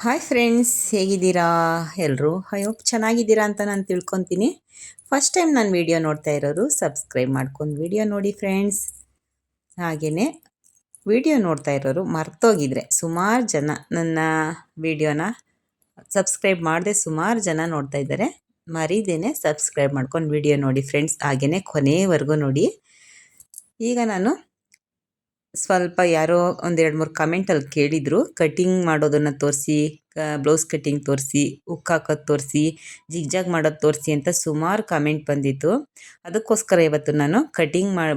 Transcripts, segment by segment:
Hi friends, ಹೇಗಿದ್ದೀರಾ ಎಲ್ಲರೂ? I hope ಚೆನ್ನಾಗಿದ್ದೀರಾ ಅಂತ ನಾನು ತಿಳ್ಕೊತೀನಿ. ಫಸ್ಟ್ ಟೈಮ್ ನಾನು ವಿಡಿಯೋ ನೋಡ್ತಾ ಇರೋರು ಸಬ್ಸ್ಕ್ರೈಬ್ ಮಾಡ್ಕೊಂಡು ವಿಡಿಯೋ ನೋಡಿ ಫ್ರೆಂಡ್ಸ್. ಹಾಗೆಯೇ ವಿಡಿಯೋ ನೋಡ್ತಾ ಇರೋರು ಮರ್ತೋಗಿದ್ರೆ, ಸುಮಾರು ಜನ ನನ್ನ ವಿಡಿಯೋನ ಸಬ್ಸ್ಕ್ರೈಬ್ ಮಾಡದೆ ಸುಮಾರು ಜನ ನೋಡ್ತಾ ಇದ್ದಾರೆ. ಮರಿದೇನೆ ಸಬ್ಸ್ಕ್ರೈಬ್ ಮಾಡ್ಕೊಂಡು ವಿಡಿಯೋ ನೋಡಿ ಫ್ರೆಂಡ್ಸ್. ಹಾಗೆಯೇ ಕೊನೆಯವರೆಗೂ ನೋಡಿ. ಈಗ ನಾನು ಸ್ವಲ್ಪ ಯಾರೋ ಒಂದೆರಡು ಮೂರು ಕಮೆಂಟಲ್ಲಿ ಕೇಳಿದರು, ಕಟಿಂಗ್ ಮಾಡೋದನ್ನು ತೋರಿಸಿ, ಬ್ಲೌಸ್ ಕಟ್ಟಿಂಗ್ ತೋರಿಸಿ, ಹುಕ್ ಹಾಕೋದು ತೋರಿಸಿ, ಜಿಗ್ಜಾಗ್ ಮಾಡೋದು ತೋರಿಸಿ ಅಂತ ಸುಮಾರು ಕಮೆಂಟ್ ಬಂದಿತ್ತು. ಅದಕ್ಕೋಸ್ಕರ ಇವತ್ತು ನಾನು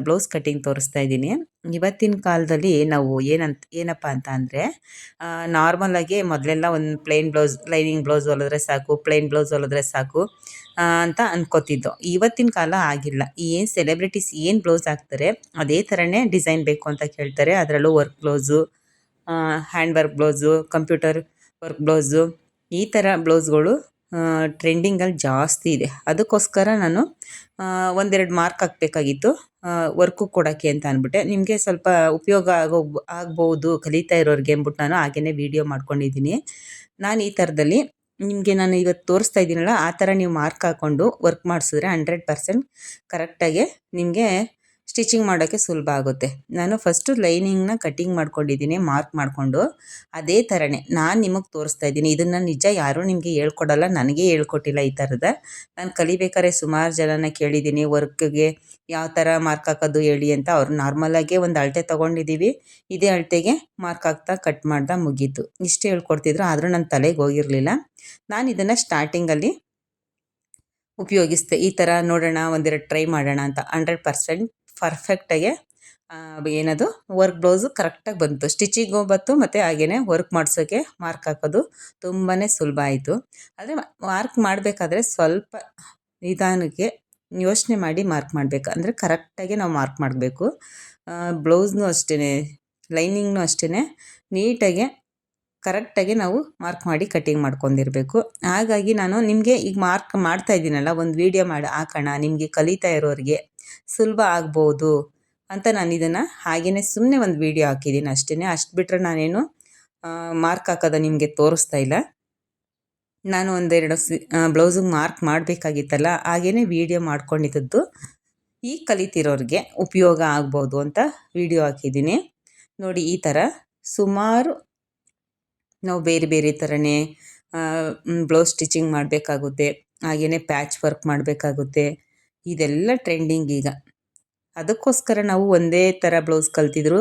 ಬ್ಲೌಸ್ ಕಟ್ಟಿಂಗ್ ತೋರಿಸ್ತಾ ಇದ್ದೀನಿ. ಇವತ್ತಿನ ಕಾಲದಲ್ಲಿ ನಾವು ಏನಪ್ಪ ಅಂತ ಅಂದರೆ, ನಾರ್ಮಲಾಗಿ ಮೊದಲೆಲ್ಲ ಒಂದು ಪ್ಲೇನ್ ಬ್ಲೌಸ್, ಲೈನಿಂಗ್ ಬ್ಲೌಸ್ ಹೊಲಿದ್ರೆ ಸಾಕು, ಪ್ಲೇನ್ ಬ್ಲೌಸ್ ಹೊಲಿದ್ರೆ ಸಾಕು ಅಂತ ಅನ್ಕೋತಿದ್ದೋ. ಇವತ್ತಿನ ಕಾಲ ಆಗಿಲ್ಲ. ಏನು ಸೆಲೆಬ್ರಿಟೀಸ್ ಏನು ಬ್ಲೌಸ್ ಹಾಕ್ತಾರೆ ಅದೇ ಥರನೇ ಡಿಸೈನ್ ಬೇಕು ಅಂತ ಕೇಳ್ತಾರೆ. ಅದರಲ್ಲೂ work blouse, hand work blouse, computer work blouse, ಈ ಥರ ಬ್ಲೌಸ್ಗಳು ಟ್ರೆಂಡಿಂಗಲ್ಲಿ ಜಾಸ್ತಿ ಇದೆ. ಅದಕ್ಕೋಸ್ಕರ ನಾನು ಒಂದೆರಡು ಮಾರ್ಕ್ ಹಾಕಬೇಕಾಗಿತ್ತು ವರ್ಕು ಕೊಡೋಕ್ಕೆ ಅಂತ ಅಂದ್ಬಿಟ್ಟೆ. ನಿಮಗೆ ಸ್ವಲ್ಪ ಉಪಯೋಗ ಆಗ್ಬೋದು ಕಲಿತಾ ಇರೋರಿಗೆ ಅಂದ್ಬಿಟ್ಟು ನಾನು ಹಾಗೇ ವೀಡಿಯೋ ಮಾಡ್ಕೊಂಡಿದ್ದೀನಿ. ನಾನು ಈ ಥರದಲ್ಲಿ ನಿಮಗೆ ನಾನು ಇವತ್ತು ತೋರಿಸ್ತಾ ಇದ್ದೀನಲ್ಲ, ಆ ಥರ ನೀವು ಮಾರ್ಕ್ ಹಾಕ್ಕೊಂಡು ವರ್ಕ್ ಮಾಡಿಸಿದ್ರೆ 100% ಕರೆಕ್ಟಾಗಿ ನಿಮಗೆ ಸ್ಟಿಚಿಂಗ್ ಮಾಡೋಕ್ಕೆ ಸುಲಭ ಆಗುತ್ತೆ. ನಾನು ಫಸ್ಟು ಲೈನಿಂಗ್ನ ಕಟ್ಟಿಂಗ್ ಮಾಡ್ಕೊಂಡಿದ್ದೀನಿ ಮಾರ್ಕ್ ಮಾಡಿಕೊಂಡು. ಅದೇ ಥರನೇ ನಾನು ನಿಮಗೆ ತೋರಿಸ್ತಾ ಇದ್ದೀನಿ. ಇದನ್ನು ನಿಜ ಯಾರೂ ನಿಮಗೆ ಹೇಳ್ಕೊಡಲ್ಲ, ನನಗೆ ಹೇಳ್ಕೊಟ್ಟಿಲ್ಲ ಈ ಥರದ. ನಾನು ಕಲಿಬೇಕಾದ್ರೆ ಸುಮಾರು ಜನನ ಕೇಳಿದ್ದೀನಿ ವರ್ಕ್ಗೆ ಯಾವ ಥರ ಮಾರ್ಕ್ ಹಾಕೋದು ಹೇಳಿ ಅಂತ. ಅವ್ರು ನಾರ್ಮಲಾಗೆ ಒಂದು ಅಳತೆ ತೊಗೊಂಡಿದ್ದೀವಿ, ಇದೇ ಅಳತೆಗೆ ಮಾರ್ಕ್ ಹಾಕ್ತಾ ಕಟ್ ಮಾಡ್ದೆ, ಮುಗೀತು. ಇಷ್ಟು ಹೇಳ್ಕೊಡ್ತಿದ್ರು, ಆದರೂ ನನ್ನ ತಲೆಗೆ ಹೋಗಿರಲಿಲ್ಲ. ನಾನು ಇದನ್ನು ಸ್ಟಾರ್ಟಿಂಗಲ್ಲಿ ಉಪಯೋಗಿಸ್ದೆ. ಈ ಥರ ನೋಡೋಣ, ಒಂದೆರಡು ಟ್ರೈ ಮಾಡೋಣ ಅಂತ. 100% ಪರ್ಫೆಕ್ಟಾಗಿ ಏನದು ವರ್ಕ್ ಬ್ಲೌಸು ಕರೆಕ್ಟಾಗಿ ಬಂತು. ಸ್ಟಿಚಿಂಗು ಬಂತು, ಮತ್ತು ಹಾಗೆಯೇ ವರ್ಕ್ ಮಾಡಿಸೋಕ್ಕೆ ಮಾರ್ಕ್ ಹಾಕೋದು ತುಂಬಾ ಸುಲಭ ಆಯಿತು. ಆದರೆ ಮಾರ್ಕ್ ಮಾಡಬೇಕಾದ್ರೆ ಸ್ವಲ್ಪ ನಿಧಾನಕ್ಕೆ ಯೋಚನೆ ಮಾಡಿ ಮಾರ್ಕ್ ಮಾಡಬೇಕು. ಅಂದರೆ ಕರೆಕ್ಟಾಗಿ ನಾವು ಮಾರ್ಕ್ ಮಾಡಬೇಕು. ಬ್ಲೌಸ್ನೂ ಅಷ್ಟೇ, ಲೈನಿಂಗ್ನೂ ಅಷ್ಟೇ, ನೀಟಾಗಿ ಕರೆಕ್ಟಾಗಿ ನಾವು ಮಾರ್ಕ್ ಮಾಡಿ ಕಟ್ಟಿಂಗ್ ಮಾಡ್ಕೊಂಡಿರಬೇಕು. ಹಾಗಾಗಿ ನಾನು ನಿಮಗೆ ಈಗ ಮಾರ್ಕ್ ಮಾಡ್ತಾ ಇದ್ದೀನಲ್ಲ, ಒಂದು ವೀಡಿಯೋ ಮಾಡಿ ಹಾಕೋಣ, ನಿಮಗೆ ಕಲಿತಾ ಇರೋರಿಗೆ ಸುಲಭ ಆಗ್ಬೋದು ಅಂತ ನಾನು ಇದನ್ನು ಹಾಗೆಯೇ ಸುಮ್ಮನೆ ಒಂದು ವೀಡಿಯೋ ಹಾಕಿದ್ದೀನಿ ಅಷ್ಟೇ. ಅಷ್ಟು ಬಿಟ್ಟರೆ ನಾನೇನು ಮಾರ್ಕ್ ಹಾಕೋದು ನಿಮಗೆ ತೋರಿಸ್ತಾ ಇಲ್ಲ. ನಾನು ಒಂದೆರಡು ಬ್ಲೌಸಿಗೆ ಮಾರ್ಕ್ ಮಾಡಬೇಕಾಗಿತ್ತಲ್ಲ, ಹಾಗೆಯೇ ವೀಡಿಯೋ ಮಾಡ್ಕೊಂಡಿದ್ದು ಈ ಕಲಿತಿರೋರಿಗೆ ಉಪಯೋಗ ಆಗ್ಬೋದು ಅಂತ ವೀಡಿಯೋ ಹಾಕಿದ್ದೀನಿ ನೋಡಿ. ಈ ಥರ ಸುಮಾರು ನಾವು ಬೇರೆ ಬೇರೆ ಥರನೇ ಬ್ಲೌಸ್ ಸ್ಟಿಚಿಂಗ್ ಮಾಡಬೇಕಾಗುತ್ತೆ, ಹಾಗೆಯೇ ಪ್ಯಾಚ್ ವರ್ಕ್ ಮಾಡಬೇಕಾಗುತ್ತೆ. ಇದೆಲ್ಲ ಟ್ರೆಂಡಿಂಗ್ ಈಗ. ಅದಕ್ಕೋಸ್ಕರ ನಾವು ಒಂದೇ ಥರ ಬ್ಲೌಸ್ ಕಲ್ತಿದ್ರು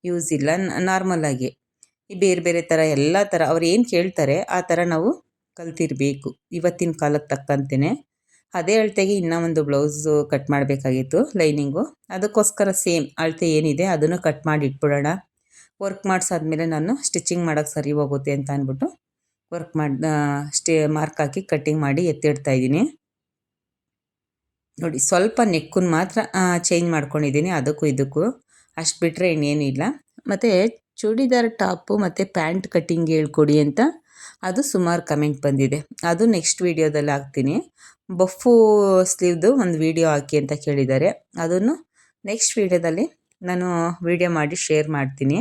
ಯೂಸ್ ಇಲ್ಲ. ನಾರ್ಮಲಾಗಿ ಈ ಬೇರೆ ಬೇರೆ ಥರ ಎಲ್ಲ ಥರ ಅವ್ರು ಏನು ಕೇಳ್ತಾರೆ ಆ ಥರ ನಾವು ಕಲ್ತಿರಬೇಕು ಇವತ್ತಿನ ಕಾಲಕ್ಕೆ ತಕ್ಕಂತೆಯೇ. ಅದೇ ಅಳತೆಗೆ ಇನ್ನೂ ಒಂದು ಬ್ಲೌಸು ಕಟ್ ಮಾಡಬೇಕಾಗಿತ್ತು, ಲೈನಿಂಗು. ಅದಕ್ಕೋಸ್ಕರ ಸೇಮ್ ಅಳತೆ ಏನಿದೆ ಅದನ್ನು ಕಟ್ ಮಾಡಿ ಇಟ್ಬಿಡೋಣ. ವರ್ಕ್ ಮಾಡಿಸಾದ್ಮೇಲೆ ನಾನು ಸ್ಟಿಚಿಂಗ್ ಮಾಡೋಕ್ಕೆ ಸರಿ ಹೋಗುತ್ತೆ ಅಂತ ಅಂದ್ಬಿಟ್ಟು ಮಾರ್ಕ್ ಹಾಕಿ ಕಟ್ಟಿಂಗ್ ಮಾಡಿ ಎತ್ತಿಡ್ತಾಯಿದ್ದೀನಿ ನೋಡಿ. ಸ್ವಲ್ಪ ನೆಕ್ಕನ್ನು ಮಾತ್ರ ಚೇಂಜ್ ಮಾಡ್ಕೊಂಡಿದ್ದೀನಿ ಅದಕ್ಕೂ ಇದಕ್ಕೂ, ಅಷ್ಟು ಬಿಟ್ಟರೆ ಇನ್ನೇನಿಲ್ಲ. ಮತ್ತು ಚೂಡಿದಾರ್ ಟಾಪು ಮತ್ತು ಪ್ಯಾಂಟ್ ಕಟ್ಟಿಂಗ್ ಹೇಳ್ಕೊಡಿ ಅಂತ ಅದು ಸುಮಾರು ಕಮೆಂಟ್ ಬಂದಿದೆ. ಅದು ನೆಕ್ಸ್ಟ್ ವೀಡಿಯೋದಲ್ಲಿ ಹಾಕ್ತೀನಿ. ಬಫ್ಫು ಸ್ಲೀವ್ದು ಒಂದು ವೀಡಿಯೋ ಹಾಕಿ ಅಂತ ಕೇಳಿದ್ದಾರೆ. ಅದನ್ನು ನೆಕ್ಸ್ಟ್ ವೀಡಿಯೋದಲ್ಲಿ ನಾನು ವೀಡಿಯೋ ಮಾಡಿ ಶೇರ್ ಮಾಡ್ತೀನಿ.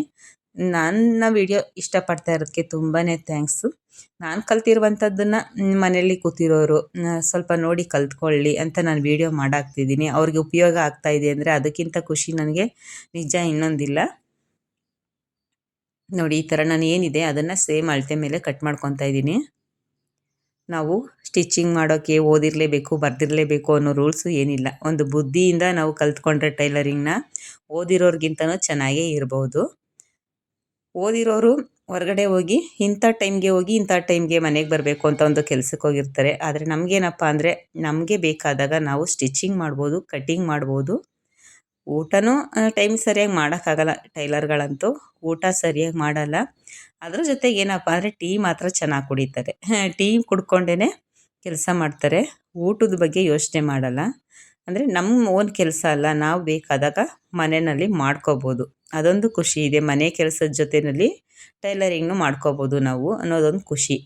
ನನ್ನ ವೀಡಿಯೋ ಇಷ್ಟಪಡ್ತಾ ಇರೋದಕ್ಕೆ ತುಂಬಾ ಥ್ಯಾಂಕ್ಸು. ನಾನು ಕಲ್ತಿರುವಂಥದ್ದನ್ನು ಮನೆಯಲ್ಲಿ ಕೂತಿರೋರು ಸ್ವಲ್ಪ ನೋಡಿ ಕಲ್ತ್ಕೊಳ್ಳಿ ಅಂತ ನಾನು ವೀಡಿಯೋ ಮಾಡಾಕ್ತಿದ್ದೀನಿ. ಅವ್ರಿಗೆ ಉಪಯೋಗ ಆಗ್ತಾಯಿದೆ ಅಂದರೆ ಅದಕ್ಕಿಂತ ಖುಷಿ ನನಗೆ ನಿಜ ಇನ್ನೊಂದಿಲ್ಲ ನೋಡಿ. ಈ ಥರ ನಾನು ಏನಿದೆ ಅದನ್ನು ಸೇಮ್ ಅಳತೆ ಮೇಲೆ ಕಟ್ ಮಾಡ್ಕೊತಾ ಇದ್ದೀನಿ. ನಾವು ಸ್ಟಿಚಿಂಗ್ ಮಾಡೋಕ್ಕೆ ಓದಿರಲೇಬೇಕು, ಬರ್ದಿರಲೇಬೇಕು ಅನ್ನೋ ರೂಲ್ಸು ಏನಿಲ್ಲ. ಒಂದು ಬುದ್ಧಿಯಿಂದ ನಾವು ಕಲ್ತ್ಕೊಂಡ್ರೆ ಟೈಲರಿಂಗ್ನ ಓದಿರೋರಿಗಿಂತನೂ ಚೆನ್ನಾಗೇ ಇರ್ಬೋದು. ಓದಿರೋರು ಹೊರಗಡೆ ಹೋಗಿ ಇಂಥ ಟೈಮ್ಗೆ ಹೋಗಿ ಇಂಥ ಟೈಮ್ಗೆ ಮನೆಗೆ ಬರಬೇಕು ಅಂತ ಒಂದು ಕೆಲಸಕ್ಕೆ ಹೋಗಿರ್ತಾರೆ. ಆದರೆ ನಮಗೇನಪ್ಪ ಅಂದರೆ, ನಮಗೆ ಬೇಕಾದಾಗ ನಾವು ಸ್ಟಿಚಿಂಗ್ ಮಾಡ್ಬೋದು, ಕಟ್ಟಿಂಗ್ ಮಾಡ್ಬೋದು. ಊಟನೂ ಟೈಮ್ ಸರಿಯಾಗಿ ಮಾಡೋಕ್ಕಾಗಲ್ಲ ಟೈಲರ್ಗಳಂತೂ, ಊಟ ಸರಿಯಾಗಿ ಮಾಡಲ್ಲ. ಅದ್ರ ಜೊತೆಗೆ ಏನಪ್ಪ ಅಂದರೆ ಟೀ ಮಾತ್ರ ಚೆನ್ನಾಗಿ ಕುಡಿತಾರೆ. ಟೀ ಕುಡ್ಕೊಂಡೇ ಕೆಲಸ ಮಾಡ್ತಾರೆ, ಊಟದ ಬಗ್ಗೆ ಯೋಚನೆ ಮಾಡಲ್ಲ. ಅಂದರೆ ನಮ್ಮ ಓನ್ ಕೆಲಸ ಅಲ್ಲ, ನಾವು ಬೇಕಾದಾಗ ಮನೆಯಲ್ಲಿ ಮಾಡ್ಕೋಬೋದು. ಅದೊಂದು ಖುಷಿ ಇದೆ. ಮನೆ ಕೆಲಸದ ಜೊತೆಯಲ್ಲಿ ಟೈಲರಿಂಗ್ನು ಮಾಡ್ಕೋಬೋದು ನಾವು ಅನ್ನೋದೊಂದು ಖುಷಿ.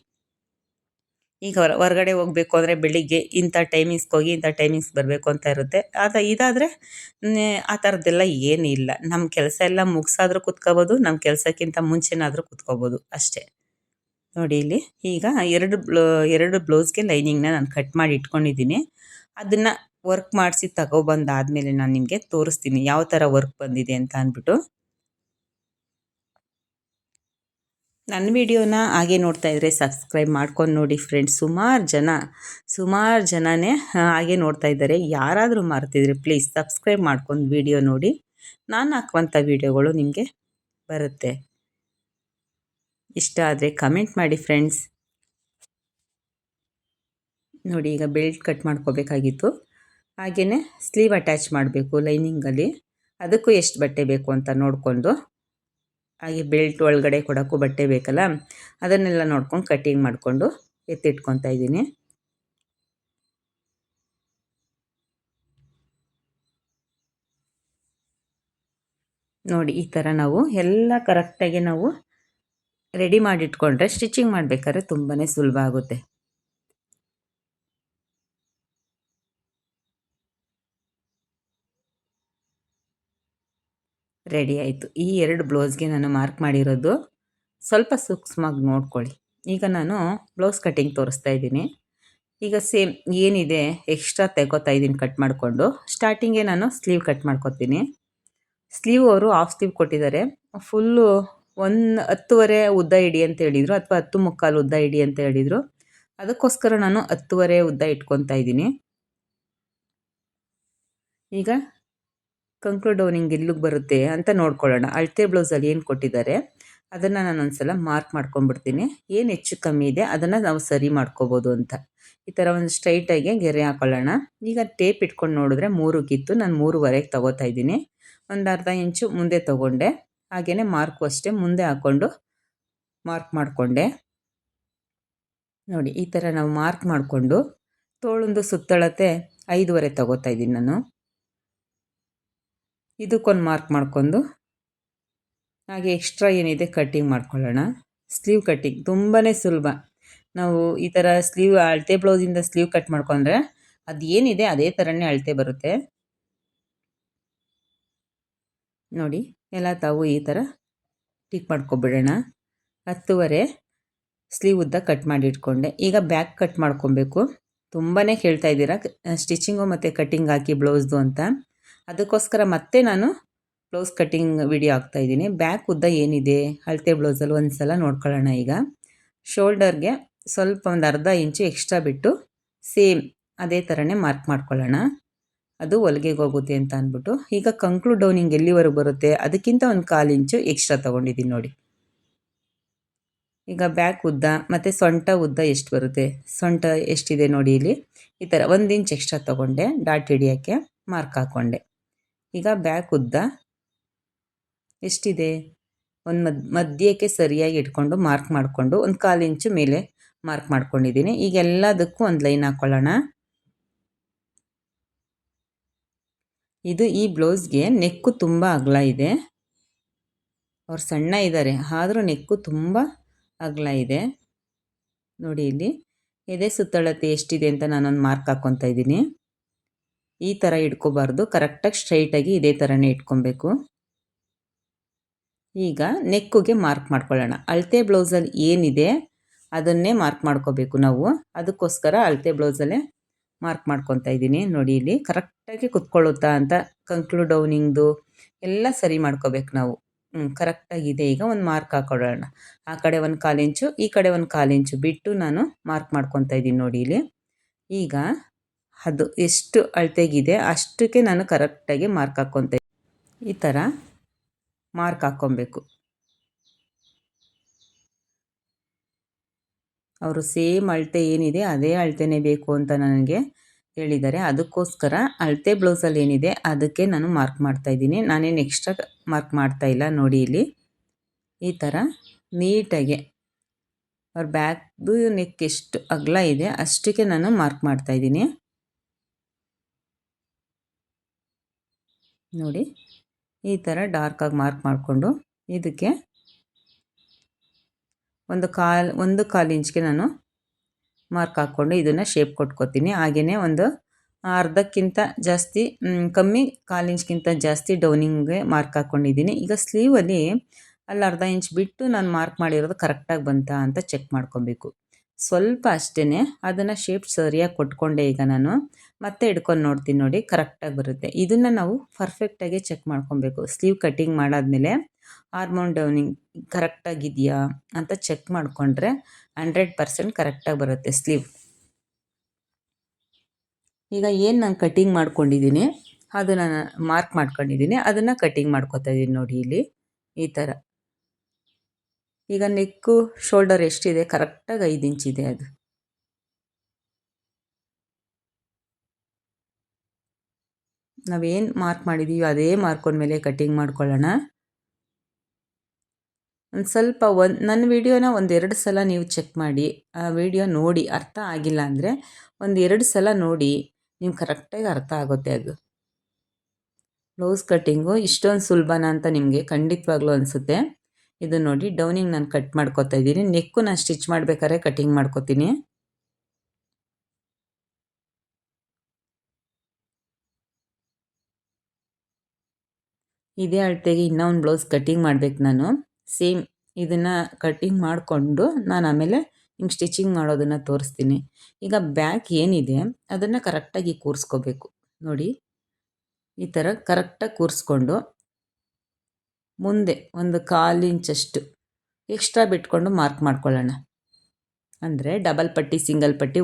ಈಗ ಹೊರಗಡೆ ಹೋಗಬೇಕು ಅಂದರೆ ಬೆಳಿಗ್ಗೆ ಇಂಥ ಟೈಮಿಂಗ್ಸ್ಗೆ ಹೋಗಿ ಇಂಥ ಟೈಮಿಂಗ್ಸ್ ಬರಬೇಕು ಅಂತ ಇರುತ್ತೆ. ಇದಾದರೆ ಆ ಥರದ್ದೆಲ್ಲ ಏನಿಲ್ಲ. ನಮ್ಮ ಕೆಲಸ ಎಲ್ಲ ಮುಗಿಸಾದ್ರೂ ಕೂತ್ಕೋಬೋದು, ನಮ್ಮ ಕೆಲಸಕ್ಕಿಂತ ಮುಂಚೆನಾದರೂ ಕೂತ್ಕೋಬೋದು ಅಷ್ಟೇ. ನೋಡಿ ಇಲ್ಲಿ ಈಗ ಎರಡು ಬ್ಲೌಸ್ಗೆ ಲೈನಿಂಗ್ನ ನಾನು ಕಟ್ ಮಾಡಿ ಇಟ್ಕೊಂಡಿದ್ದೀನಿ. ಅದನ್ನು ವರ್ಕ್ ಮಾಡಿಸಿ ತಗೊಬಂದಾದಮೇಲೆ ನಾನು ನಿಮಗೆ ತೋರಿಸ್ತೀನಿ ಯಾವ ಥರ ವರ್ಕ್ ಬಂದಿದೆ ಅಂತ ಅಂದ್ಬಿಟ್ಟು. ನನ್ನ ವಿಡಿಯೋನ ಹಾಗೆ ನೋಡ್ತಾ ಇದ್ದರೆ ಸಬ್ಸ್ಕ್ರೈಬ್ ಮಾಡ್ಕೊಂಡು ನೋಡಿ ಫ್ರೆಂಡ್ಸ್. ಸುಮಾರು ಜನನೇ ಹಾಗೆ ನೋಡ್ತಾ ಇದ್ದಾರೆ. ಯಾರಾದರೂ ಮಾಡ್ತಿದ್ರೆ ಪ್ಲೀಸ್ ಸಬ್ಸ್ಕ್ರೈಬ್ ಮಾಡ್ಕೊಂಡು ವಿಡಿಯೋ ನೋಡಿ. ನಾನು ಹಾಕುವಂಥ ವಿಡಿಯೋಗಳು ನಿಮಗೆ ಬರುತ್ತೆ. ಇಷ್ಟ ಆದರೆ ಕಮೆಂಟ್ ಮಾಡಿ ಫ್ರೆಂಡ್ಸ್. ನೋಡಿ ಈಗ ಬೆಲ್ಟ್ ಕಟ್ ಮಾಡ್ಕೋಬೇಕಾಗಿತ್ತು. ಹಾಗೆಯೇ ಸ್ಲೀವ್ ಅಟ್ಯಾಚ್ ಮಾಡಬೇಕು ಲೈನಿಂಗಲ್ಲಿ. ಅದಕ್ಕೂ ಎಷ್ಟು ಬಟ್ಟೆ ಬೇಕು ಅಂತ ನೋಡಿಕೊಂಡು, ಹಾಗೆ ಬೆಲ್ಟ್ ಒಳಗಡೆ ಕೊಡೋಕ್ಕೂ ಬಟ್ಟೆ ಬೇಕಲ್ಲ, ಅದನ್ನೆಲ್ಲ ನೋಡ್ಕೊಂಡು ಕಟ್ಟಿಂಗ್ ಮಾಡಿಕೊಂಡು ಎತ್ತಿಟ್ಕೊತಾ ಇದ್ದೀನಿ. ನೋಡಿ ಈ ಥರ ನಾವು ಎಲ್ಲ ಕರೆಕ್ಟಾಗಿ ನಾವು ರೆಡಿ ಮಾಡಿಟ್ಕೊಂಡ್ರೆ ಸ್ಟಿಚಿಂಗ್ ಮಾಡಬೇಕಾದ್ರೆ ತುಂಬಾ ಸುಲಭ ಆಗುತ್ತೆ. ರೆಡಿ ಆಯಿತು. ಈ 2 ಬ್ಲೌಸ್ಗೆ ನಾನು ಮಾರ್ಕ್ ಮಾಡಿರೋದು ಸ್ವಲ್ಪ ಸೂಕ್ಷ್ಮವಾಗಿ ನೋಡ್ಕೊಳ್ಳಿ. ಈಗ ನಾನು ಬ್ಲೌಸ್ ಕಟ್ಟಿಂಗ್ ತೋರಿಸ್ತಾ ಇದ್ದೀನಿ. ಈಗ ಸೇಮ್ ಏನಿದೆ ಎಕ್ಸ್ಟ್ರಾ ತೆಗೋತಾ ಇದ್ದೀನಿ ಕಟ್ ಮಾಡಿಕೊಂಡು. ಸ್ಟಾರ್ಟಿಂಗೇ ನಾನು ಸ್ಲೀವ್ ಕಟ್ ಮಾಡ್ಕೊತೀನಿ. ಸ್ಲೀವ್ ಅವರು ಹಾಫ್ ಸ್ಲೀವ್ ಕೊಟ್ಟಿದ್ದಾರೆ. ಫುಲ್ಲು 10.5 ಉದ್ದ ಇಡಿ ಅಂತ ಹೇಳಿದರು, ಅಥವಾ 10.25 ಉದ್ದ ಇಡಿ ಅಂತ ಹೇಳಿದರು. ಅದಕ್ಕೋಸ್ಕರ ನಾನು 10.5 ಉದ್ದ ಇಟ್ಕೊತಾ ಇದ್ದೀನಿ. ಈಗ ಕಂಕ್ಳು ಡೌನಿಂಗ್ ಎಲ್ಲಿಗೆ ಬರುತ್ತೆ ಅಂತ ನೋಡ್ಕೊಳ್ಳೋಣ. ಅಳತೆ ಬ್ಲೌಸಲ್ಲಿ ಏನು ಕೊಟ್ಟಿದ್ದಾರೆ ಅದನ್ನು ನಾನು ಒಂದ್ಸಲ ಮಾರ್ಕ್ ಮಾಡ್ಕೊಂಡ್ಬಿಡ್ತೀನಿ. ಏನು ಹೆಚ್ಚು ಕಮ್ಮಿ ಇದೆ ಅದನ್ನು ನಾವು ಸರಿ ಮಾಡ್ಕೋಬೋದು ಅಂತ. ಈ ಥರ ಒಂದು ಸ್ಟ್ರೈಟಾಗಿ ಗೆರೆ ಹಾಕೊಳ್ಳೋಣ. ಈಗ ಟೇಪ್ ಇಟ್ಕೊಂಡು ನೋಡಿದ್ರೆ 3ಗಿತ್ತು, ನಾನು 3.5 ತಗೋತಾ ಇದ್ದೀನಿ. ಒಂದು ಅರ್ಧ ಇಂಚು ಮುಂದೆ ತಗೊಂಡೆ. ಹಾಗೆಯೇ ಮಾರ್ಕು ಅಷ್ಟೇ ಮುಂದೆ ಹಾಕ್ಕೊಂಡು ಮಾರ್ಕ್ ಮಾಡಿಕೊಂಡೆ. ನೋಡಿ ಈ ಥರ ನಾವು ಮಾರ್ಕ್ ಮಾಡಿಕೊಂಡು ತೋಳೊಂದು ಸುತ್ತಳತೆ 5.5 ತಗೋತಾ ಇದ್ದೀನಿ ನಾನು. ಇದಕ್ಕೊಂದು ಮಾರ್ಕ್ ಮಾಡ್ಕೊಂಡು ಹಾಗೆ ಎಕ್ಸ್ಟ್ರಾ ಏನಿದೆ ಕಟ್ಟಿಂಗ್ ಮಾಡ್ಕೊಳ್ಳೋಣ. ಸ್ಲೀವ್ ಕಟ್ಟಿಂಗ್ ತುಂಬಾ ಸುಲಭ. ನಾವು ಈ ಥರ ಸ್ಲೀವ್ ಅಳತೆ ಬ್ಲೌಸಿಂದ ಸ್ಲೀವ್ ಕಟ್ ಮಾಡ್ಕೊಂಡ್ರೆ ಅದು ಏನಿದೆ ಅದೇ ಥರನೇ ಅಳತೆ ಬರುತ್ತೆ. ನೋಡಿ ಎಲ್ಲ ತಾವು ಈ ಥರ ಟಿಕ್ ಮಾಡ್ಕೊಬಿಡೋಣ. 10.5 ಸ್ಲೀವ್ ಉದ್ದ ಕಟ್ ಮಾಡಿ ಇಟ್ಕೊಂಡೆ. ಈಗ ಬ್ಯಾಕ್ ಕಟ್ ಮಾಡ್ಕೊಬೇಕು. ತುಂಬಾ ಕೇಳ್ತಾ ಇದ್ದೀರಾ ಸ್ಟಿಚಿಂಗು ಮತ್ತು ಕಟ್ಟಿಂಗ್ ಹಾಕಿ ಬ್ಲೌಸ್ದು ಅಂತ. ಅದಕ್ಕೋಸ್ಕರ ಮತ್ತೆ ನಾನು ಬ್ಲೌಸ್ ಕಟ್ಟಿಂಗ್ ವಿಡಿಯೋ ಹಾಕ್ತಾಯಿದ್ದೀನಿ. ಬ್ಯಾಕ್ ಉದ್ದ ಏನಿದೆ ಅಳತೆ ಬ್ಲೌಸಲ್ಲಿ ಒಂದು ಸಲ ನೋಡ್ಕೊಳ್ಳೋಣ. ಈಗ ಶೋಲ್ಡರ್ಗೆ ಸ್ವಲ್ಪ ಒಂದು ಅರ್ಧ ಇಂಚು ಎಕ್ಸ್ಟ್ರಾ ಬಿಟ್ಟು ಸೇಮ್ ಅದೇ ಥರನೇ ಮಾರ್ಕ್ ಮಾಡ್ಕೊಳ್ಳೋಣ. ಅದು ಹೊಲಿಗೆಗೆ ಹೋಗುತ್ತೆ ಅಂತ ಅಂದ್ಬಿಟ್ಟು. ಈಗ ಕಂಕ್ಳು ಡೌನಿಂಗ್ ಎಲ್ಲಿವರೆಗೆ ಬರುತ್ತೆ ಅದಕ್ಕಿಂತ ಒಂದು 1/4 ಇಂಚು ಎಕ್ಸ್ಟ್ರಾ ತೊಗೊಂಡಿದ್ದೀನಿ ನೋಡಿ. ಈಗ ಬ್ಯಾಕ್ ಉದ್ದ ಮತ್ತು ಸೊಂಟ ಉದ್ದ ಎಷ್ಟು ಬರುತ್ತೆ, ಸೊಂಟ ಎಷ್ಟಿದೆ ನೋಡಿ ಇಲ್ಲಿ. ಈ ಥರ 1 ಇಂಚ್ ಎಕ್ಸ್ಟ್ರಾ ತೊಗೊಂಡೆ ಡಾಟ್ ಹಿಡಿಯೋಕ್ಕೆ ಮಾರ್ಕ್ ಹಾಕ್ಕೊಂಡೆ. ಈಗ ಬ್ಯಾಕ್ ಉದ್ದ ಎಷ್ಟಿದೆ ಒಂದು ಮಧ್ಯಕ್ಕೆ ಸರಿಯಾಗಿ ಇಟ್ಕೊಂಡು ಮಾರ್ಕ್ ಮಾಡಿಕೊಂಡು ಒಂದು 1/4 ಇಂಚು ಮೇಲೆ ಮಾರ್ಕ್ ಮಾಡ್ಕೊಂಡಿದ್ದೀನಿ. ಈಗ ಎಲ್ಲದಕ್ಕೂ ಒಂದು ಲೈನ್ ಹಾಕ್ಕೊಳ್ಳೋಣ. ಇದು ಈ ಬ್ಲೌಸ್ಗೆ ನೆಕ್ಕು ತುಂಬ ಅಗಲ ಇದೆ. ಅವ್ರು ಸಣ್ಣ ಇದ್ದಾರೆ ಆದರೂ ನೆಕ್ಕು ತುಂಬ ಅಗಲ ಇದೆ. ನೋಡಿ ಇಲ್ಲಿ ಎದೆ ಸುತ್ತಳತೆ ಎಷ್ಟಿದೆ ಅಂತ ನಾನೊಂದು ಮಾರ್ಕ್ ಹಾಕ್ಕೊತಾ ಇದ್ದೀನಿ. ಈ ಥರ ಇಟ್ಕೋಬಾರ್ದು, ಕರೆಕ್ಟಾಗಿ ಸ್ಟ್ರೈಟಾಗಿ ಇದೇ ಥರನೇ ಇಟ್ಕೊಬೇಕು. ಈಗ ನೆಕ್ಕಿಗೆ ಮಾರ್ಕ್ ಮಾಡ್ಕೊಳ್ಳೋಣ. ಅಳತೆ ಬ್ಲೌಸಲ್ಲಿ ಏನಿದೆ ಅದನ್ನೇ ಮಾರ್ಕ್ ಮಾಡ್ಕೋಬೇಕು ನಾವು. ಅದಕ್ಕೋಸ್ಕರ ಅಳತೆ ಬ್ಲೌಸಲ್ಲೇ ಮಾರ್ಕ್ ಮಾಡ್ಕೊತಾ ಇದ್ದೀನಿ. ನೋಡಿ ಇಲ್ಲಿ ಕರೆಕ್ಟಾಗಿ ಕುತ್ಕೊಳ್ಳುತ್ತಾ ಅಂತ ಕಂಕ್ಳು ಡೌನಿಂಗ್ದು ಎಲ್ಲ ಸರಿ ಮಾಡ್ಕೋಬೇಕು ನಾವು. ಕರೆಕ್ಟಾಗಿದೆ. ಈಗ ಒಂದು ಮಾರ್ಕ್ ಹಾಕೊಳ್ಳೋಣ. ಆ ಕಡೆ ಒಂದು 1/4 ಇಂಚು, ಈ ಕಡೆ ಒಂದು 1/4 ಇಂಚು ಬಿಟ್ಟು ನಾನು ಮಾರ್ಕ್ ಮಾಡ್ಕೊತಾ ಇದ್ದೀನಿ ನೋಡಿ ಇಲ್ಲಿ. ಈಗ ಅದು ಎಷ್ಟು ಅಳತೆಗಿದೆ ಅಷ್ಟಕ್ಕೆ ನಾನು ಕರೆಕ್ಟಾಗಿ ಮಾರ್ಕ್ ಹಾಕ್ಕೊತ ಈ ಥರ ಮಾರ್ಕ್ ಹಾಕ್ಕೊಬೇಕು. ಅವರು ಸೇಮ್ ಅಳತೆ ಏನಿದೆ ಅದೇ ಅಳತೆನೇ ಬೇಕು ಅಂತ ನನಗೆ ಹೇಳಿದ್ದಾರೆ. ಅದಕ್ಕೋಸ್ಕರ ಅಳತೆ ಬ್ಲೌಸಲ್ಲಿ ಏನಿದೆ ಅದಕ್ಕೆ ನಾನು ಮಾರ್ಕ್ ಮಾಡ್ತಾಯಿದ್ದೀನಿ. ನಾನೇನು ಎಕ್ಸ್ಟ್ರಾ ಮಾರ್ಕ್ ಮಾಡ್ತಾಯಿಲ್ಲ. ನೋಡಿ ಇಲ್ಲಿ ಈ ಥರ ನೀಟಾಗಿ ಅವ್ರ ಬ್ಯಾಕ್ದು ನೆಕ್ ಎಷ್ಟು ಅಗಲ ಇದೆ ಅಷ್ಟಕ್ಕೆ ನಾನು ಮಾರ್ಕ್ ಮಾಡ್ತಾಯಿದ್ದೀನಿ. ನೋಡಿ ಈ ಥರ ಡಾರ್ಕಾಗಿ ಮಾರ್ಕ್ ಮಾಡಿಕೊಂಡು ಇದಕ್ಕೆ ಒಂದು 1/4 ಇಂಚ್ಗೆ ನಾನು ಮಾರ್ಕ್ ಹಾಕ್ಕೊಂಡು ಇದನ್ನು ಶೇಪ್ ಕೊಟ್ಕೋತೀನಿ. ಹಾಗೆಯೇ ಒಂದು ಅರ್ಧಕ್ಕಿಂತ ಜಾಸ್ತಿ ಕಮ್ಮಿ 1/4 ಇಂಚ್ಗಿಂತ ಜಾಸ್ತಿ ಡೌನಿಂಗ್ಗೆ ಮಾರ್ಕ್ ಹಾಕ್ಕೊಂಡಿದ್ದೀನಿ. ಈಗ ಸ್ಲೀವಲ್ಲಿ ಅಲ್ಲಿ ಅರ್ಧ ಇಂಚ್ ಬಿಟ್ಟು ನಾನು ಮಾರ್ಕ್ ಮಾಡಿರೋದು ಕರೆಕ್ಟಾಗಿ ಬಂತಾ ಅಂತ ಚೆಕ್ ಮಾಡ್ಕೊಬೇಕು. ಸ್ವಲ್ಪ ಅಷ್ಟೇ ಅದನ್ನು ಶೇಪ್ ಸರಿಯಾಗಿ ಕೊಟ್ಕೊಂಡೆ ಈಗ ನಾನು ಮತ್ತೆ ಹಿಡ್ಕೊಂಡು ನೋಡ್ತೀನಿ ನೋಡಿ ಕರೆಕ್ಟಾಗಿ ಬರುತ್ತೆ. ಇದನ್ನು ನಾವು ಪರ್ಫೆಕ್ಟಾಗಿ ಚೆಕ್ ಮಾಡ್ಕೊಬೇಕು. ಸ್ಲೀವ್ ಕಟ್ಟಿಂಗ್ ಮಾಡಾದ್ಮೇಲೆ ಹಾರ್ಮೋನ್ ಡೌನಿಂಗ್ ಕರೆಕ್ಟಾಗಿದೆಯಾ ಅಂತ ಚೆಕ್ ಮಾಡಿಕೊಂಡ್ರೆ 100% ಕರೆಕ್ಟಾಗಿ ಬರುತ್ತೆ ಸ್ಲೀವ್. ಈಗ ಏನು ನಾನು ಕಟ್ಟಿಂಗ್ ಮಾಡ್ಕೊಂಡಿದ್ದೀನಿ ಅದನ್ನು ಮಾರ್ಕ್ ಮಾಡ್ಕೊಂಡಿದ್ದೀನಿ, ಅದನ್ನು ಕಟ್ಟಿಂಗ್ ಮಾಡ್ಕೊತಾ ಇದ್ದೀನಿ ನೋಡಿ ಇಲ್ಲಿ ಈ ಥರ. ಈಗ ನೆಕ್ಕು ಶೋಲ್ಡರ್ ಎಷ್ಟಿದೆ ಕರೆಕ್ಟಾಗಿ 5 ಇಂಚ್ ಇದೆ ಅದು. ನಾವೇನು ಮಾರ್ಕ್ ಮಾಡಿದ್ದೀವಿ ಅದೇ ಮಾರ್ಕೊಂಡ ಮೇಲೆ ಕಟ್ಟಿಂಗ್ ಮಾಡ್ಕೊಳ್ಳೋಣ. ಒಂದು ಸ್ವಲ್ಪ ನನ್ನ ವೀಡಿಯೋನ 1-2 ಸಲ ನೀವು ಚೆಕ್ ಮಾಡಿ, ಆ ವಿಡಿಯೋ ನೋಡಿ ಅರ್ಥ ಆಗಿಲ್ಲ ಅಂದರೆ 1-2 ಸಲ ನೋಡಿ, ನಿಮ್ಗೆ ಕರೆಕ್ಟಾಗಿ ಅರ್ಥ ಆಗುತ್ತೆ ಅದು. ಬ್ಲೌಸ್ ಕಟ್ಟಿಂಗು ಇಷ್ಟೊಂದು ಸುಲಭನ ಅಂತ ನಿಮಗೆ ಖಂಡಿತವಾಗ್ಲೂ ಅನಿಸುತ್ತೆ. ಇದು ನೋಡಿ ಡೌನಿಂಗ್ ನಾನು ಕಟ್ ಮಾಡ್ಕೊತಾ ಇದ್ದೀನಿ. ನೆಕ್ಕು ನಾನು ಸ್ಟಿಚ್ ಮಾಡಬೇಕಾದ್ರೆ ಕಟ್ಟಿಂಗ್ ಮಾಡ್ಕೊತೀನಿ. ಇದೇ ಅಳತೆಗೆ ಇನ್ನೂ ಒಂದು ಬ್ಲೌಸ್ ಕಟ್ಟಿಂಗ್ ಮಾಡಬೇಕು ನಾನು. ಸೇಮ್ ಇದನ್ನು ಕಟ್ಟಿಂಗ್ ಮಾಡಿಕೊಂಡು ನಾನು ಆಮೇಲೆ ನಿಮ್ಗೆ ಸ್ಟಿಚಿಂಗ್ ಮಾಡೋದನ್ನು ತೋರಿಸ್ತೀನಿ. ಈಗ ಬ್ಯಾಕ್ ಏನಿದೆ ಅದನ್ನು ಕರೆಕ್ಟಾಗಿ ಕೂರಿಸ್ಕೋಬೇಕು ನೋಡಿ. ಈ ಥರ ಕರೆಕ್ಟಾಗಿ ಕೂರಿಸ್ಕೊಂಡು ಮುಂದೆ ಒಂದು 1/4 ಇಂಚಷ್ಟು ಎಕ್ಸ್ಟ್ರಾ ಬಿಟ್ಕೊಂಡು ಮಾರ್ಕ್ ಮಾಡ್ಕೊಳ್ಳೋಣ. ಅಂದರೆ ಡಬಲ್ ಪಟ್ಟಿ ಸಿಂಗಲ್ ಪಟ್ಟಿ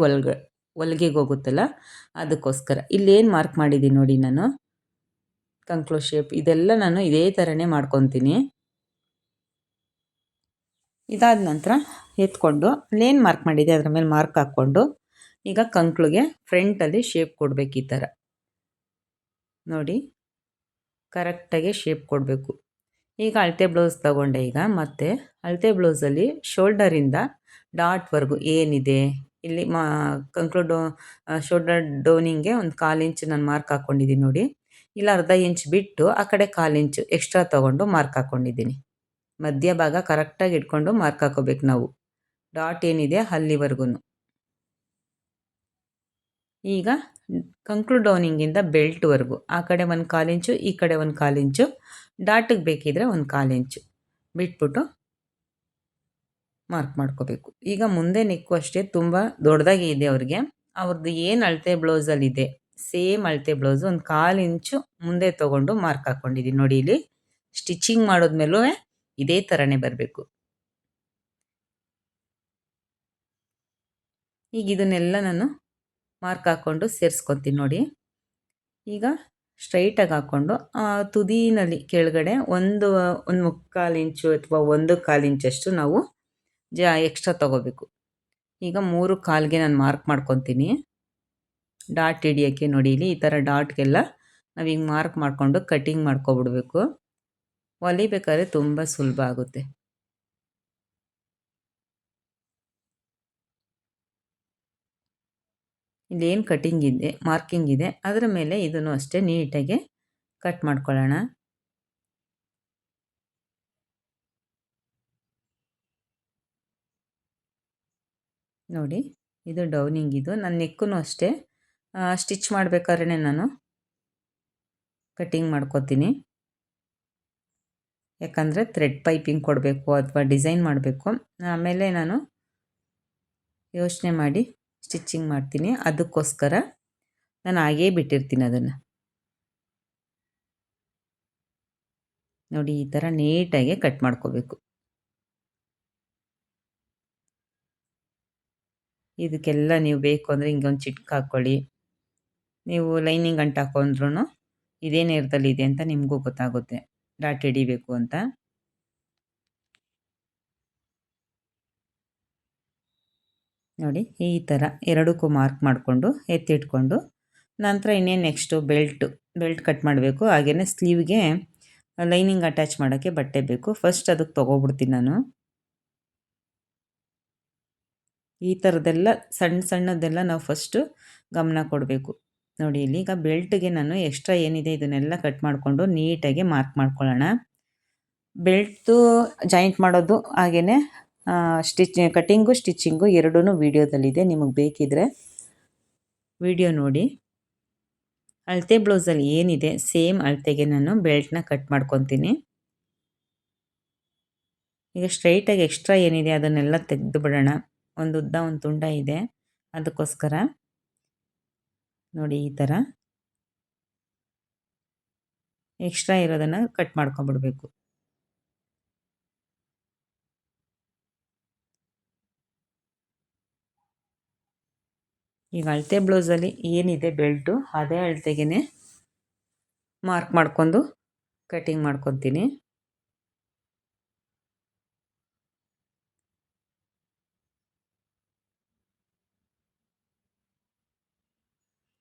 ಹೊಲಿಗೆಗೆ ಹೋಗುತ್ತಲ್ಲ ಅದಕ್ಕೋಸ್ಕರ. ಇಲ್ಲೇನು ಮಾರ್ಕ್ ಮಾಡಿದ್ದೀನಿ ನೋಡಿ ನಾನು ಕಂಕ್ಳು ಶೇಪ್, ಇದೆಲ್ಲ ನಾನು ಇದೇ ಥರನೇ ಮಾಡ್ಕೊತೀನಿ. ಇದಾದ ನಂತರ ಎತ್ಕೊಂಡು ಅಲ್ಲೇನು ಮಾರ್ಕ್ ಮಾಡಿದೆ ಅದರ ಮೇಲೆ ಮಾರ್ಕ್ ಹಾಕ್ಕೊಂಡು ಈಗ ಕಂಕ್ಳಿಗೆ ಫ್ರಂಟಲ್ಲಿ ಶೇಪ್ ಕೊಡಬೇಕು. ಈ ಥರ ನೋಡಿ ಕರೆಕ್ಟಾಗಿ ಶೇಪ್ ಕೊಡಬೇಕು. ಈಗ ಅಳತೆ ಬ್ಲೌಸ್ ತಗೊಂಡೆ. ಈಗ ಮತ್ತೆ ಅಳತೆ ಬ್ಲೌಸಲ್ಲಿ ಶೋಲ್ಡರಿಂದ ಡಾಟ್ವರೆಗೂ ಏನಿದೆ ಇಲ್ಲಿ ಕಂಕ್ಳು ಶೋಲ್ಡರ್ ಡೌನಿಂಗ್ಗೆ ಒಂದು 1/4 ಇಂಚ್ ನಾನು ಮಾರ್ಕ್ ಹಾಕ್ಕೊಂಡಿದ್ದೀನಿ ನೋಡಿ. ಇಲ್ಲ ಅರ್ಧ ಇಂಚ್ ಬಿಟ್ಟು ಆ ಕಡೆ 1/4 ಇಂಚು ಎಕ್ಸ್ಟ್ರಾ ತೊಗೊಂಡು ಮಾರ್ಕ್ ಹಾಕ್ಕೊಂಡಿದ್ದೀನಿ. ಮಧ್ಯ ಭಾಗ ಕರೆಕ್ಟಾಗಿ ಇಟ್ಕೊಂಡು ಮಾರ್ಕ್ ಹಾಕೋಬೇಕು ನಾವು, ಡಾಟ್ ಏನಿದೆ ಅಲ್ಲಿವರೆಗೂ. ಈಗ ಕಂಕ್ಳು ಡೌನಿಂಗಿಂದ ಬೆಲ್ಟ್ವರೆಗೂ ಆ ಕಡೆ ಒಂದು 1/4 ಇಂಚು ಈ ಕಡೆ ಒಂದು 1/4 ಇಂಚು, ಡಾಟಿಗೆ ಬೇಕಿದ್ರೆ ಒಂದು 1/4 ಇಂಚು ಬಿಟ್ಬಿಟ್ಟು ಮಾರ್ಕ್ ಮಾಡ್ಕೋಬೇಕು. ಈಗ ಮುಂದೆ ನೆಕ್ಕು ಅಷ್ಟೇ ತುಂಬ ದೊಡ್ಡದಾಗಿ ಇದೆ ಅವ್ರದ್ದು ಏನು ಅಳತೆ ಬ್ಲೌಸಲ್ಲಿದೆ ಸೇಮ್ ಅಳತೆ ಬ್ಲೌಸು ಒಂದು 1/4 ಇಂಚು ಮುಂದೆ ತೊಗೊಂಡು ಮಾರ್ಕ್ ಹಾಕ್ಕೊಂಡಿದ್ದೀನಿ ನೋಡಿ. ಇಲ್ಲಿ ಸ್ಟಿಚಿಂಗ್ ಮಾಡೋದ್ಮೇಲೂ ಇದೇ ಥರನೇ ಬರಬೇಕು. ಈಗ ಇದನ್ನೆಲ್ಲ ನಾನು ಮಾರ್ಕ್ ಹಾಕ್ಕೊಂಡು ಸೇರಿಸ್ಕೊತೀನಿ ನೋಡಿ. ಈಗ ಸ್ಟ್ರೈಟಾಗಿ ಹಾಕ್ಕೊಂಡು ತುದಿನಲ್ಲಿ ಕೆಳಗಡೆ ಒಂದು 3/4 ಇಂಚು ಅಥವಾ 1/4 ಇಂಚಷ್ಟು ನಾವು ಎಕ್ಸ್ಟ್ರಾ ತೊಗೋಬೇಕು. ಈಗ 3/4ಗೆ ನಾನು ಮಾರ್ಕ್ ಮಾಡ್ಕೊತೀನಿ ಡಾಟ್ ಹಿಡಿಯೋಕ್ಕೆ ನೋಡಿ. ಇಲ್ಲಿ ಈ ಥರ ಡಾಟ್ಗೆಲ್ಲ ನಾವು ಹಿಂಗೆ ಮಾರ್ಕ್ ಮಾಡಿಕೊಂಡು ಕಟ್ಟಿಂಗ್ ಮಾಡ್ಕೊಬಿಡ್ಬೇಕು. ಹೊಲಿಬೇಕಾದ್ರೆ ತುಂಬ ಸುಲಭ ಆಗುತ್ತೆ. ಇಲ್ಲೇನು ಕಟ್ಟಿಂಗ್ ಇದೆ ಮಾರ್ಕಿಂಗ್ ಇದೆ ಅದರ ಮೇಲೆ ಇದನ್ನು ಅಷ್ಟೇ ನೀಟಾಗಿ ಕಟ್ ಮಾಡ್ಕೊಳ್ಳೋಣ. ನೋಡಿ ಇದು ಡೌನಿಂಗ್. ಇದು ನನ್ನ ನೆಕ್ಕೂ ಅಷ್ಟೇ ಸ್ಟಿಚ್ ಮಾಡಬೇಕಾದ್ರೆ ನಾನು ಕಟ್ಟಿಂಗ್ ಮಾಡ್ಕೊತೀನಿ. ಯಾಕಂದರೆ ಥ್ರೆಡ್ ಪೈಪಿಂಗ್ ಕೊಡಬೇಕು ಅಥವಾ ಡಿಸೈನ್ ಮಾಡಬೇಕು, ಆಮೇಲೆ ನಾನು ಯೋಚನೆ ಮಾಡಿ ಸ್ಟಿಚಿಂಗ್ ಮಾಡ್ತೀನಿ. ಅದಕ್ಕೋಸ್ಕರ ನಾನು ಹಾಗೇ ಬಿಟ್ಟಿರ್ತೀನಿ ಅದನ್ನು. ನೋಡಿ ಈ ಥರ ನೀಟಾಗಿ ಕಟ್ ಮಾಡ್ಕೋಬೇಕು. ಇದಕ್ಕೆಲ್ಲ ನೀವು ಬೇಕು ಅಂದರೆ ಹಿಂಗೊಂದು ಚಿಟ್ಕ್ ಹಾಕ್ಕೊಳ್ಳಿ. ನೀವು ಲೈನಿಂಗ್ ಗಂಟು ಹಾಕೊಂಡ್ರೂ ಇದೇ ನೇರದಲ್ಲಿ ಇದೆ ಅಂತ ನಿಮಗೂ ಗೊತ್ತಾಗುತ್ತೆ ಡಾಟ್ ಹಿಡಿಬೇಕು ಅಂತ. ನೋಡಿ ಈ ಥರ ಎರಡಕ್ಕೂ ಮಾರ್ಕ್ ಮಾಡಿಕೊಂಡು ಎತ್ತಿಟ್ಕೊಂಡು ನಂತರ ಇನ್ನೇನು ನೆಕ್ಸ್ಟು ಬೆಲ್ಟ್ ಕಟ್ ಮಾಡಬೇಕು. ಹಾಗೆಯೇ ಸ್ಲೀವ್ಗೆ ಲೈನಿಂಗ್ ಅಟ್ಯಾಚ್ ಮಾಡೋಕ್ಕೆ ಬಟ್ಟೆ ಬೇಕು. ಫಸ್ಟ್ ಅದಕ್ಕೆ ತೊಗೊಬಿಡ್ತೀನಿ ನಾನು. ಈ ಥರದ್ದೆಲ್ಲ ಸಣ್ಣದೆಲ್ಲ ನಾವು ಫಸ್ಟು ಗಮನ ಕೊಡಬೇಕು. ನೋಡಿ ಇಲ್ಲಿ ಈಗ ಬೆಲ್ಟ್ಗೆ ನಾನು ಎಕ್ಸ್ಟ್ರಾ ಏನಿದೆ ಇದನ್ನೆಲ್ಲ ಕಟ್ ಮಾಡಿಕೊಂಡು ನೀಟಾಗಿ ಮಾರ್ಕ್ ಮಾಡ್ಕೊಳ್ಳೋಣ. ಬೆಲ್ಟ್ದು ಜಾಯಿಂಟ್ ಮಾಡೋದು ಹಾಗೆಯೇ ಕಟ್ಟಿಂಗು ಸ್ಟಿಚಿಂಗು ಎರಡೂ ವೀಡಿಯೋದಲ್ಲಿದೆ. ನಿಮಗೆ ಬೇಕಿದ್ರೆ ವಿಡಿಯೋ ನೋಡಿ. ಅಳತೆ ಬ್ಲೌಸಲ್ಲಿ ಏನಿದೆ ಸೇಮ್ ಅಳತೆಗೆ ನಾನು ಬೆಲ್ಟ್ನ ಕಟ್ ಮಾಡ್ಕೊತೀನಿ. ಈಗ ಸ್ಟ್ರೈಟಾಗಿ ಎಕ್ಸ್ಟ್ರಾ ಏನಿದೆ ಅದನ್ನೆಲ್ಲ ತೆಗೆದು ಬಿಡೋಣ. ಒಂದು ಉದ್ದ ಒಂದು ತುಂಡ ಇದೆ, ಅದಕ್ಕೋಸ್ಕರ ನೋಡಿ ಈ ಥರ ಎಕ್ಸ್ಟ್ರಾ ಇರೋದನ್ನು ಕಟ್ ಮಾಡ್ಕೊಂಬಿಡ್ಬೇಕು. ಈಗ ಅಳತೆ ಬ್ಲೌಸಲ್ಲಿ ಏನಿದೆ ಬೆಲ್ಟು ಅದೇ ಅಳತೆಗೆ ಮಾರ್ಕ್ ಮಾಡ್ಕೊಂಡು ಕಟಿಂಗ್ ಮಾಡ್ಕೊತೀನಿ.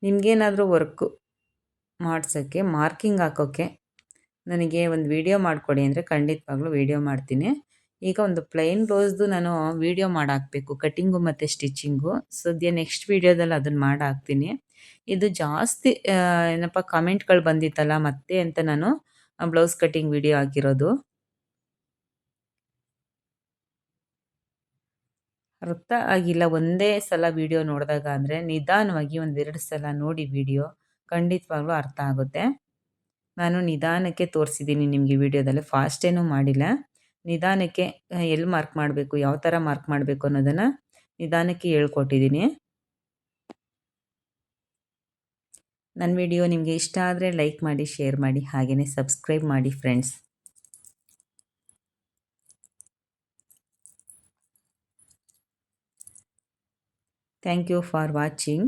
ನಿಮಗೇನಾದರೂ ವರ್ಕು ಮಾಡ್ಸೋಕ್ಕೆ ಮಾರ್ಕಿಂಗ್ ಹಾಕೋಕ್ಕೆ ನನಗೆ ಒಂದು ವಿಡಿಯೋ ಮಾಡಿಕೊಡಿ ಅಂದರೆ ಖಂಡಿತವಾಗ್ಲೂ ವಿಡಿಯೋ ಮಾಡ್ತೀನಿ. ಈಗ ಒಂದು ಪ್ಲೈನ್ ಬ್ಲೌಸ್ದು ನಾನು ವಿಡಿಯೋ ಮಾಡಾಕಬೇಕು, ಕಟ್ಟಿಂಗು ಮತ್ತು ಸ್ಟಿಚಿಂಗು. ಸದ್ಯ ನೆಕ್ಸ್ಟ್ ವೀಡಿಯೋದಲ್ಲಿ ಅದನ್ನು ಮಾಡಾಕ್ತೀನಿ. ಇದು ಜಾಸ್ತಿ ಏನಪ್ಪ ಕಮೆಂಟ್ಗಳು ಬಂದಿತ್ತಲ್ಲ ಮತ್ತೆ ಅಂತ ನಾನು ಬ್ಲೌಸ್ ಕಟ್ಟಿಂಗ್ ವಿಡಿಯೋ ಹಾಕಿರೋದು. ಅರ್ಥ ಆಗಿಲ್ಲ ಒಂದೇ ಸಲ ವಿಡಿಯೋ ನೋಡಿದಾಗ ಅಂದರೆ ನಿಧಾನವಾಗಿ ಒಂದೆರಡು ಸಲ ನೋಡಿ ವಿಡಿಯೋ ಖಂಡಿತವಾಗ್ಲೂ ಅರ್ಥ ಆಗುತ್ತೆ. ನಾನು ನಿಧಾನಕ್ಕೆ ತೋರಿಸಿದ್ದೀನಿ ನಿಮಗೆ ವಿಡಿಯೋದಲ್ಲಿ, ಫಾಸ್ಟೇನೂ ಮಾಡಿಲ್ಲ. ನಿಧಾನಕ್ಕೆ ಎಲ್ಲಿ ಮಾರ್ಕ್ ಮಾಡಬೇಕು, ಯಾವ ಥರ ಮಾರ್ಕ್ ಮಾಡಬೇಕು ಅನ್ನೋದನ್ನು ನಿಧಾನಕ್ಕೆ ಹೇಳ್ಕೊಟ್ಟಿದ್ದೀನಿ. ನನ್ನ ವಿಡಿಯೋ ನಿಮಗೆ ಇಷ್ಟ ಆದರೆ ಲೈಕ್ ಮಾಡಿ, ಶೇರ್ ಮಾಡಿ, ಹಾಗೆಯೇ ಸಬ್ಸ್ಕ್ರೈಬ್ ಮಾಡಿ friends. Thank you for watching.